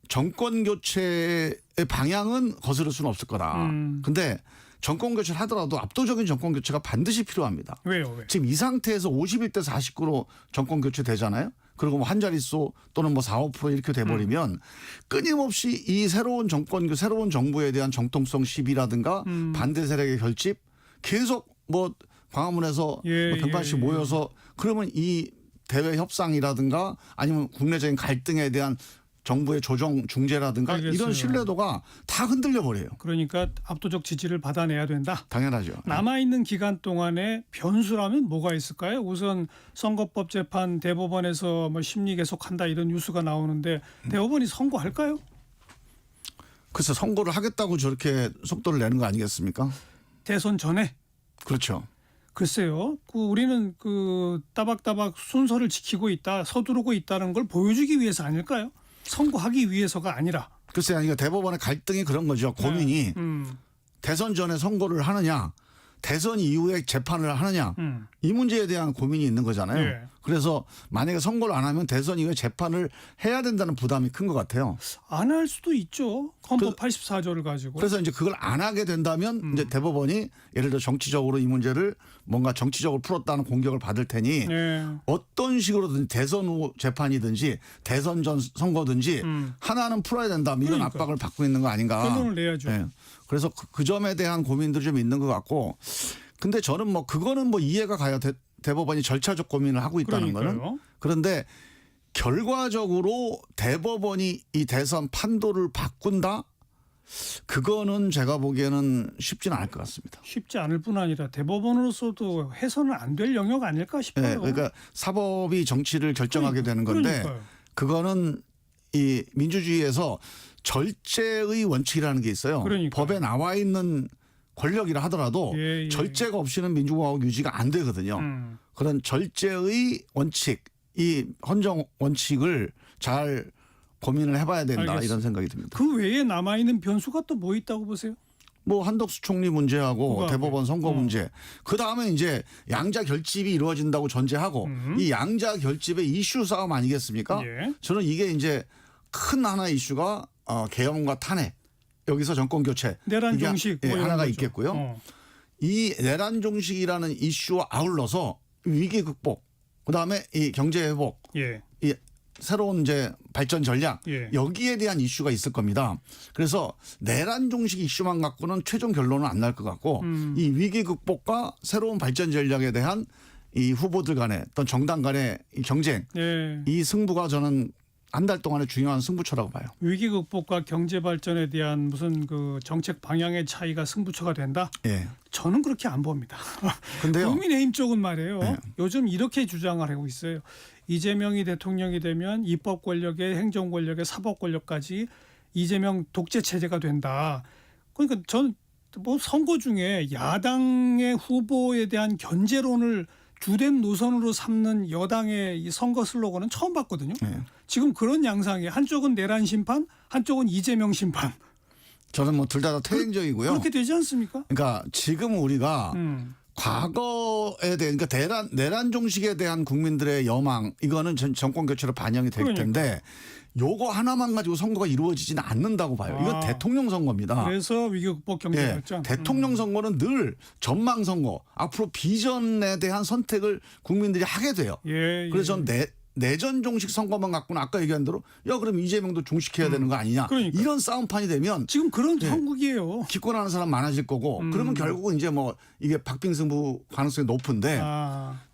정권 교체의 방향은 거스를 수는 없을 거다. 근데 정권 교체를 하더라도 압도적인 정권 교체가 반드시 필요합니다. 왜요? 왜? 지금 이 상태에서 51대 49로 정권 교체 되잖아요. 그리고 뭐 한 자릿수 또는 뭐 4, 5% 이렇게 돼버리면 끊임없이 이 새로운 정권, 새로운 정부에 대한 정통성 시비라든가 반대 세력의 결집 계속 뭐 광화문에서 뭐 등반씩 모여서 그러면 이 대외 협상이라든가 아니면 국내적인 갈등에 대한 정부의 조정 중재라든가 알겠어요. 이런 신뢰도가 다 흔들려 버려요. 그러니까 압도적 지지를 받아내야 된다. 당연하죠. 남아있는 기간 동안에 변수라면 뭐가 있을까요? 우선 선거법 재판 대법원에서 뭐 심리 계속한다 이런 뉴스가 나오는데 대법원이 선고할까요? 글쎄 선고를 하겠다고 저렇게 속도를 내는 거 아니겠습니까? 대선 전에? 그렇죠. 글쎄요. 우리는 그 따박따박 순서를 지키고 있다, 서두르고 있다는 걸 보여주기 위해서 아닐까요? 선고하기 위해서가 아니라. 글쎄요. 이거 대법원의 갈등이 그런 거죠. 고민이 대선 전에 선고를 하느냐 대선 이후에 재판을 하느냐 이 문제에 대한 고민이 있는 거잖아요. 예. 그래서 만약에 선거를 안 하면 대선 이후에 재판을 해야 된다는 부담이 큰 것 같아요. 안 할 수도 있죠. 헌법 84조를 가지고. 그래서 이제 그걸 안 하게 된다면 이제 대법원이 예를 들어 정치적으로 이 문제를 뭔가 정치적으로 풀었다는 공격을 받을 테니 예. 어떤 식으로든 대선 후 재판이든지 대선 전 선거든지 하나는 풀어야 된다. 이런 그러니까요. 압박을 받고 있는 거 아닌가. 결론을 내야죠. 예. 그래서 그 점에 대한 고민들이 좀 있는 것 같고 근데 저는 뭐 그거는 뭐 이해가 가요. 대법원이 절차적 고민을 하고 있다는 그러니까요. 거는. 그런데 결과적으로 대법원이 이 대선 판도를 바꾼다? 그거는 제가 보기에는 쉽지는 않을 것 같습니다. 쉽지 않을 뿐 아니라 대법원으로서도 해서는 안 될 영역 아닐까 싶어요. 네, 그러니까 사법이 정치를 결정하게 되는 건데 그러니까요. 그거는 이 민주주의에서 절제의 원칙이라는 게 있어요. 그러니까요. 법에 나와 있는 권력이라 하더라도 예, 예. 절제가 없이는 민주공화국 유지가 안 되거든요. 그런 절제의 원칙, 이 헌정 원칙을 잘 고민을 해봐야 된다 알겠습니다. 이런 생각이 듭니다. 그 외에 남아있는 변수가 또 뭐 있다고 보세요? 뭐 한덕수 총리 문제하고 그거 대법원 선거 문제. 그 다음에 이제 양자 결집이 이루어진다고 전제하고 이 양자 결집의 이슈 싸움 아니겠습니까? 예. 저는 이게 이제 큰 하나의 이슈가 계엄과 탄핵. 여기서 정권 교체. 내란 이게 종식 뭐 이런 하나가 거죠. 있겠고요. 이 내란 종식이라는 이슈와 아울러서 위기 극복, 그다음에 이 경제 회복, 예. 이 새로운 이제 발전 전략 예. 여기에 대한 이슈가 있을 겁니다. 그래서 내란 종식 이슈만 갖고는 최종 결론은 안 날 것 같고 이 위기 극복과 새로운 발전 전략에 대한 이 후보들 간의 어떤 정당 간의 이 경쟁 예. 이 승부가 저는 한 달 동안의 중요한 승부처라고 봐요. 위기 극복과 경제 발전에 대한 무슨 그 정책 방향의 차이가 승부처가 된다? 예. 저는 그렇게 안 봅니다. 근데요. 국민의힘 쪽은 말이에요. 네. 요즘 이렇게 주장을 하고 있어요. 이재명이 대통령이 되면 입법 권력의 행정 권력의 사법 권력까지 이재명 독재 체제가 된다. 그러니까 저는 뭐 선거 중에 야당의 후보에 대한 견제론을 주된 노선으로 삼는 여당의 이 선거 슬로건은 처음 봤거든요. 네. 지금 그런 양상이 한쪽은 내란 심판, 한쪽은 이재명 심판. 저는 뭐 둘 다 퇴행적이고요. 그렇게 되지 않습니까? 그러니까 지금 우리가 과거에 대한 그러니까 내란 종식에 대한 국민들의 여망 이거는 정권 교체로 반영이 될 텐데 요거 하나만 가지고 선거가 이루어지지는 않는다고 봐요. 이건 대통령 선거입니다. 그래서 위기 극복 경제 발전. 대통령 선거는 늘 전망 선거, 앞으로 비전에 대한 선택을 국민들이 하게 돼요. 예, 그래서 전 내전 종식 선거만 갖고는 아까 얘기한 대로 야 그럼 이재명도 종식해야 되는 거 아니냐. 그러니까. 이런 싸움판이 되면 지금 그런 형국이에요. 기권하는 사람 많아질 거고 그러면 결국은 이제 뭐 이게 박빙승부 가능성이 높은데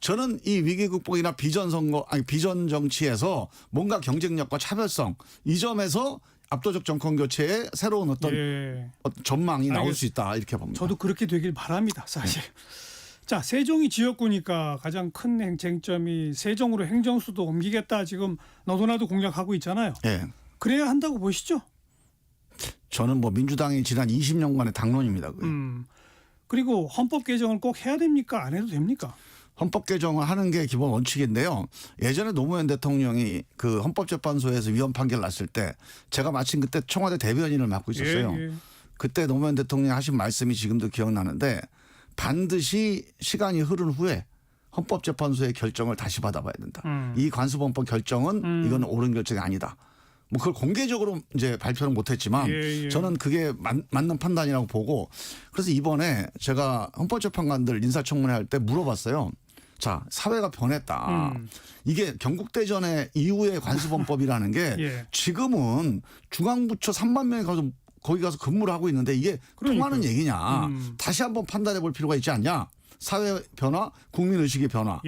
저는 이 위기 극복이나 비전 선거 아니 비전 정치에서 뭔가 경쟁력과 차별성 이 점에서 압도적 정권 교체의 새로운 어떤 전망이 나올 수 있다 이렇게 봅니다. 저도 그렇게 되길 바랍니다. 사실. 자, 세종이 지역구니까 가장 큰 쟁점이 세종으로 행정수도 옮기겠다 지금 너도나도 공략하고 있잖아요. 예. 그래야 한다고 보시죠? 저는 뭐 민주당이 지난 20년간의 당론입니다. 그리고 헌법 개정을 꼭 해야 됩니까? 안 해도 됩니까? 헌법 개정을 하는 게 기본 원칙인데요. 예전에 노무현 대통령이 그 헌법재판소에서 위헌 판결 났을 때 제가 마침 그때 청와대 대변인을 맡고 있었어요. 예. 그때 노무현 대통령이 하신 말씀이 지금도 기억나는데 반드시 시간이 흐른 후에 헌법재판소의 결정을 다시 받아봐야 된다. 이 관습헌법 결정은 이건 옳은 결정이 아니다. 뭐 그걸 공개적으로 이제 발표는 못했지만 저는 그게 맞는 판단이라고 보고 그래서 이번에 제가 헌법재판관들 인사청문회 할 때 물어봤어요. 자, 사회가 변했다. 이게 경국대전의 이후의 관습헌법이라는 게 지금은 중앙부처 3만 명이 가서 거기 가서 근무를 하고 있는데 이게 통하는 얘기냐. 다시 한번 판단해 볼 필요가 있지 않냐. 사회 변화, 국민의식의 변화.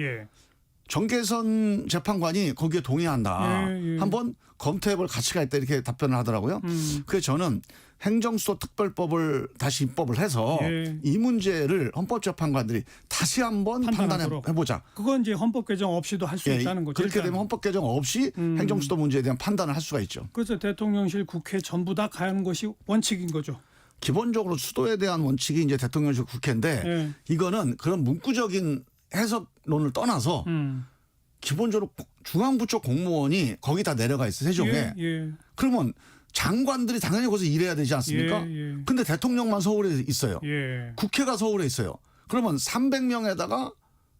정계선 재판관이 거기에 동의한다. 한번 검토해 볼 가치가 있다 이렇게 답변을 하더라고요. 그래서 저는 행정수도 특별법을 다시 입법을 해서 이 문제를 헌법재판관들이 다시 한번 판단해보자. 그건 이제 헌법 개정 없이도 할 수 있다는 거죠. 그렇게 되면 헌법 개정 없이 행정수도 문제에 대한 판단을 할 수가 있죠. 그래서 대통령실, 국회 전부 다 가는 것이 원칙인 거죠. 기본적으로 수도에 대한 원칙이 이제 대통령실, 국회인데 이거는 그런 문구적인 해석론을 떠나서 기본적으로 중앙부처 공무원이 거기 다 내려가 있어 세종에. 그러면 장관들이 당연히 거기서 일해야 되지 않습니까? 근데 대통령만 서울에 있어요. 국회가 서울에 있어요. 그러면 300명에다가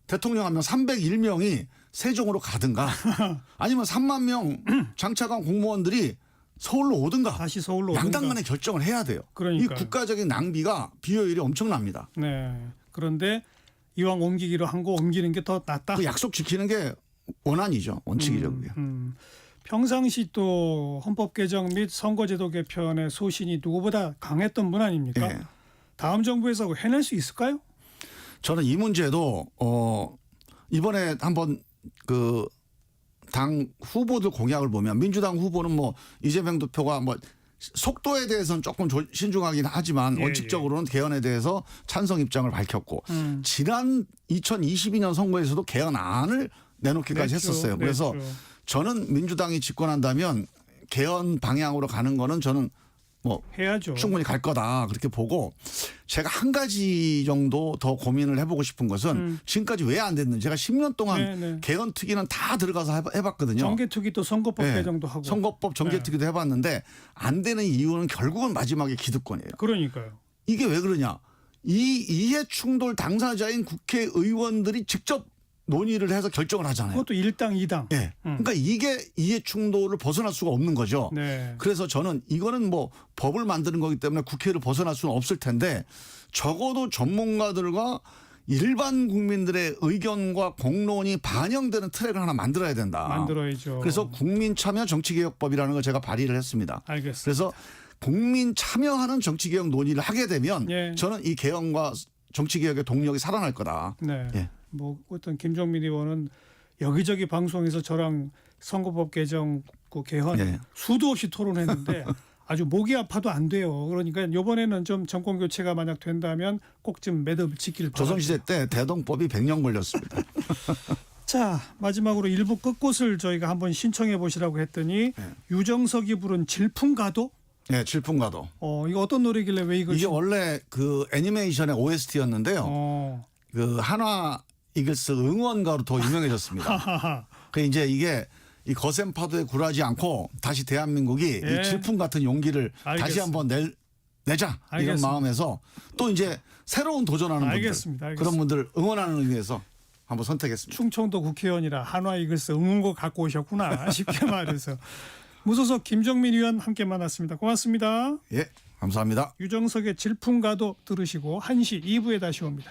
대통령 하면 301명이 세종으로 가든가 아니면 3만 명 장차관 공무원들이 서울로 오든가 다시 서울로 오든가. 양당 간에 결정을 해야 돼요. 그러니까요. 이 국가적인 낭비가 비효율이 엄청납니다. 네. 그런데 이왕 옮기기로 한 거 옮기는 게 더 낫다. 그 약속 지키는 게 원안이죠. 원칙이죠. 그게. 평상시 또 헌법 개정 및 선거제도 개편의 소신이 누구보다 강했던 분 아닙니까? 네. 다음 정부에서 해낼 수 있을까요? 저는 이 문제도 이번에 한번 그 당 후보들 공약을 보면 민주당 후보는 뭐 이재명 대표가 뭐 속도에 대해서는 조금 신중하긴 하지만 예, 원칙적으로는 개헌에 대해서 찬성 입장을 밝혔고 지난 2022년 선거에서도 개헌안을 내놓기까지 냈죠, 했었어요. 그래서 냈죠. 저는 민주당이 집권한다면 개헌 방향으로 가는 거는 저는 뭐 해야죠. 충분히 갈 거다 그렇게 보고 제가 한 가지 정도 더 고민을 해보고 싶은 것은 지금까지 왜 안 됐는지 제가 10년 동안 개헌 특위는 다 들어가서 해봤거든요. 정개특위 또 선거법 네. 개정도 하고. 선거법 정개특위도 해봤는데 안 되는 이유는 결국은 마지막에 기득권이에요. 그러니까요. 이게 왜 그러냐. 이 이해 충돌 당사자인 국회의원들이 직접 논의를 해서 결정을 하잖아요. 그것도 1당 2당. 네. 그러니까 이게 이해 충돌을 벗어날 수가 없는 거죠. 네. 그래서 저는 이거는 뭐 법을 만드는 거기 때문에 국회를 벗어날 수는 없을 텐데 적어도 전문가들과 일반 국민들의 의견과 공론이 반영되는 트랙을 하나 만들어야 된다. 만들어야죠. 그래서 국민참여정치개혁법이라는 걸 제가 발의를 했습니다. 알겠습니다. 그래서 국민 참여하는 정치개혁 논의를 하게 되면 예. 저는 이 개헌과 정치개혁의 동력이 살아날 거다. 네. 예. 뭐 어떤 김종민 의원은 여기저기 방송에서 저랑 선거법 개정 그 개헌 예. 수도 없이 토론했는데 아주 목이 아파도 안 돼요. 그러니까 이번에는 좀 정권 교체가 만약 된다면 꼭 좀 매듭 지킬 바랍니다. 조선시대 때 대동법이 100년 걸렸습니다. 자, 마지막으로 일부 끝곳을 저희가 한번 신청해 보시라고 했더니 유정석이 부른 질풍가도? 네, 질풍가도. 이거 어떤 노래길래 왜 이걸 이게 원래 그 애니메이션의 OST였는데요. 그 한화 이글스 응원가로 더 유명해졌습니다. 그 이제 이게 이 거센 파도에 굴하지 않고 다시 대한민국이 예. 이 질풍 같은 용기를 알겠습니다. 다시 한번 내자 이런 알겠습니다. 마음에서 또 이제 새로운 도전하는 알겠습니다. 분들 그런 분들 응원하는 의미에서 한번 선택했습니다. 충청도 국회의원이라 한화 이글스 응원곡 갖고 오셨구나 쉽게 말해서. 무소속 김정민 의원 함께 만났습니다. 고맙습니다. 예, 감사합니다. 유정석의 질풍가도 들으시고 1시 2부에 다시 옵니다.